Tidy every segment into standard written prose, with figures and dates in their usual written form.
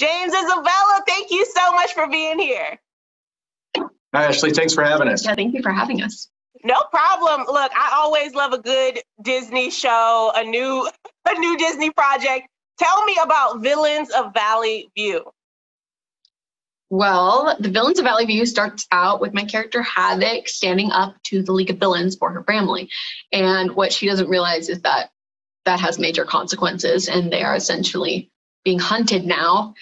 James Isabella, thank you so much for being here. Hi, Ashley. Thanks for having us. Yeah, thank you for having us. No problem. Look, I always love a good Disney show, a new Disney project. Tell me about Villains of Valley View. Well, the Villains of Valley View starts out with my character Havoc standing up to the League of Villains for her family. And what she doesn't realize is that that has major consequences, and they are essentially being hunted now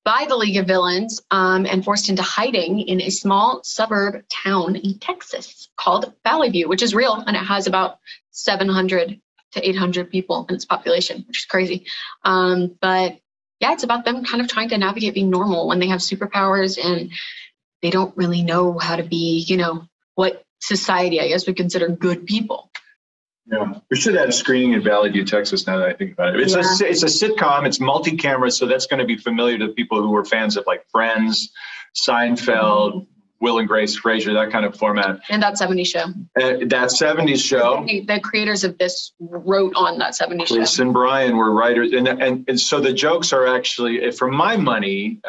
by the League of Villains and forced into hiding in a small suburb town in Texas called Valley View, which is real, and it has about 700 to 800 people in its population, which is crazy. But yeah, it's about them kind of trying to navigate being normal when they have superpowers and they don't really know how to be, what society, I guess, would consider good people. Yeah, we should have a screening in Valley View, Texas, now that I think about it. It's a sitcom, it's multi-camera, so that's going to be familiar to people who were fans of like Friends, Seinfeld, Will and Grace, Frasier, that kind of format. And That 70s Show. That 70s show. The creators of this wrote on That 70s Show. Chris and Brian were writers. And so the jokes are actually, for my money,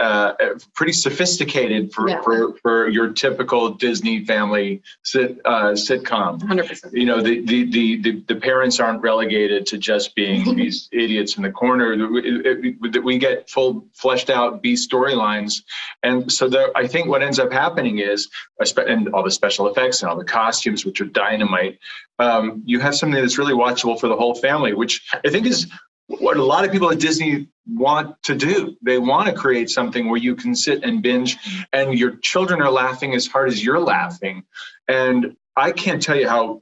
pretty sophisticated for your typical Disney family sitcom. 100%. The parents aren't relegated to just being these idiots in the corner. We get full fleshed out B storylines. And so I think what ends up happening is, and all the special effects and all the costumes, which are dynamite, you have something that's really watchable for the whole family, which I think is what a lot of people at Disney want to do. They want to create something where you can sit and binge and your children are laughing as hard as you're laughing. And I can't tell you how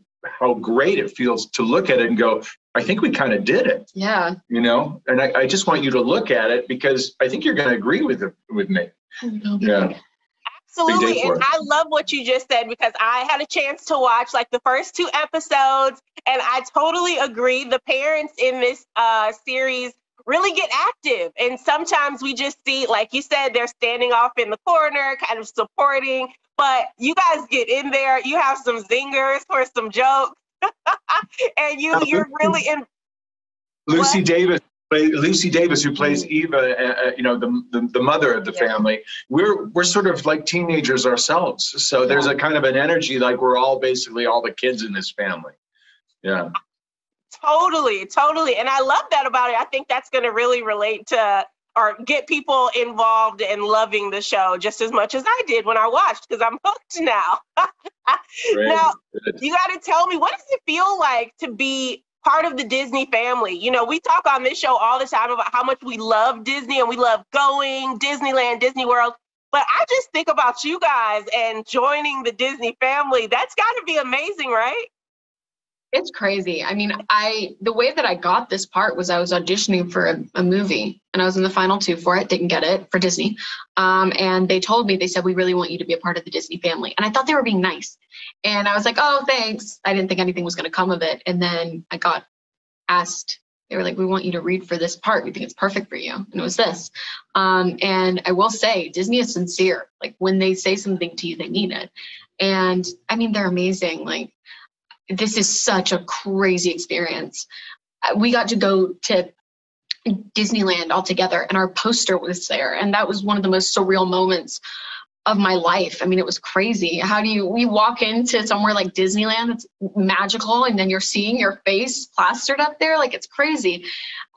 great it feels to look at it and go, I think we kind of did it. Yeah. And I just want you to look at it because I think you're going to agree with me. Yeah. Absolutely. And I love what you just said because I had a chance to watch like the first 2 episodes and I totally agree. The parents in this series really get active. And sometimes we just see, like you said, they're standing off in the corner, kind of supporting, but you guys get in there. You have some zingers for some jokes and you're really in. Lucy Davis, who plays Eva, the mother of the family, we're sort of like teenagers ourselves. So there's a kind of an energy like we're all basically all the kids in this family. Yeah. Totally. And I love that about it. I think that's going to really relate to or get people involved and loving the show just as much as I did when I watched because I'm hooked now. Now, you got to tell me, what does it feel like to be part of the Disney family? We talk on this show all the time about how much we love Disney and we love going Disneyland, Disney World. But I just think about you guys and joining the Disney family. That's got to be amazing, right? It's crazy. I mean, the way that I got this part was I was auditioning for a movie and I was in the final 2 for it, didn't get it, for Disney. And they said, we really want you to be a part of the Disney family. And I thought they were being nice. And I was like, oh, thanks. I didn't think anything was going to come of it. And then I got asked, they were like, we want you to read for this part. We think it's perfect for you. And it was this. And I will say, Disney is sincere. Like when they say something to you, they mean it. And I mean, they're amazing. Like, this is such a crazy experience. We got to go to Disneyland all together and our poster was there. And that was one of the most surreal moments of my life. I mean, it was crazy. We walk into somewhere like Disneyland, it's magical. And then you're seeing your face plastered up there. Like it's crazy.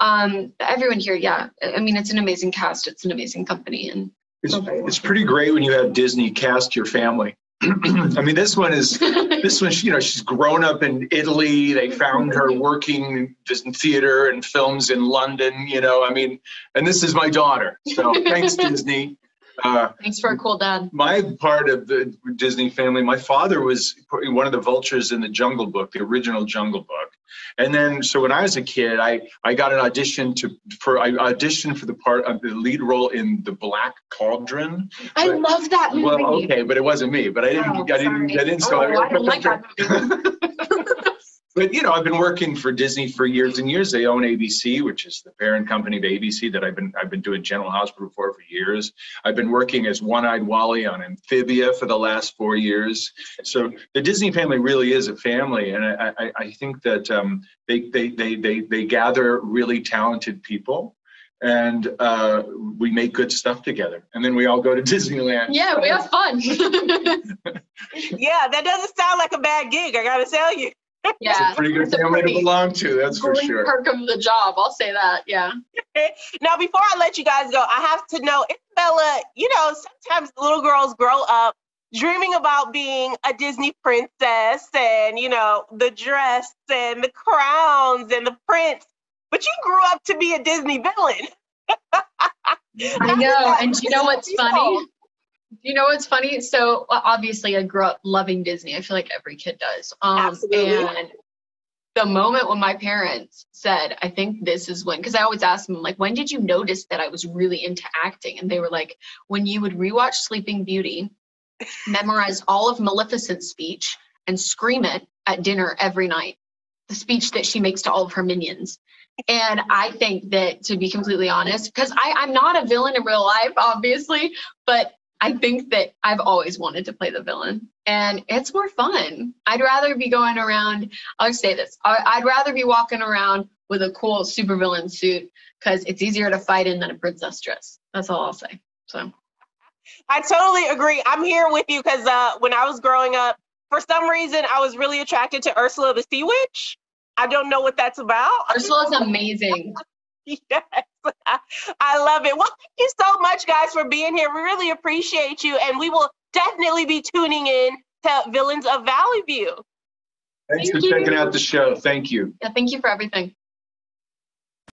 Everyone here. Yeah. I mean, it's an amazing cast. It's an amazing company. And it's pretty great when you have Disney cast your family. I mean, this one, she's grown up in Italy. They found her working in theater and films in London, and this is my daughter. So thanks, Disney. Thanks for a cool dad. My part of the Disney family, my father was one of the vultures in the Jungle Book, the original Jungle Book. And then, so when I was a kid, I got an audition I auditioned for the part of the lead role in The Black Cauldron. I love that movie. Well, okay, but it wasn't me. But I didn't like that movie. But, I've been working for Disney for years and years. They own ABC, which is the parent company of ABC that I've been doing General Hospital for years. I've been working as One-Eyed Wally on Amphibia for the last 4 years. So the Disney family really is a family. And I think that they gather really talented people. and we make good stuff together. And then we all go to Disneyland. Yeah, we have fun. Yeah, that doesn't sound like a bad gig, I gotta tell you. Yeah, It's a pretty good family to belong to, that's for great sure. perk of the job. I'll say that. Yeah. Now, before I let you guys go, I have to know, Isabella, you know, sometimes little girls grow up dreaming about being a Disney princess and, you know, the dress and the crowns and the prince, but you grew up to be a Disney villain. I know. And do you know what's funny? You know what's funny? So obviously I grew up loving Disney. I feel like every kid does. Absolutely. And the moment when my parents said, I think this is when, because I always ask them, like, when did you notice that I was really into acting? And they were like, when you would rewatch Sleeping Beauty, memorize all of Maleficent's speech, and scream it at dinner every night, the speech that she makes to all of her minions. And I think that, to be completely honest, because I'm not a villain in real life, obviously, but I think that I've always wanted to play the villain, and it's more fun. I'd rather be going around, I'll say this, I'd rather be walking around with a cool supervillain suit because it's easier to fight in than a princess dress. That's all I'll say. So I totally agree. I'm here with you because when I was growing up, for some reason, I was really attracted to Ursula the Sea Witch. I don't know what that's about. Ursula's amazing. Yes, I love it. Well, thank you so much, guys, for being here. We really appreciate you, and we will definitely be tuning in to Villains of Valley View. Thanks for checking out the show. Thank you. Yeah, thank you for everything.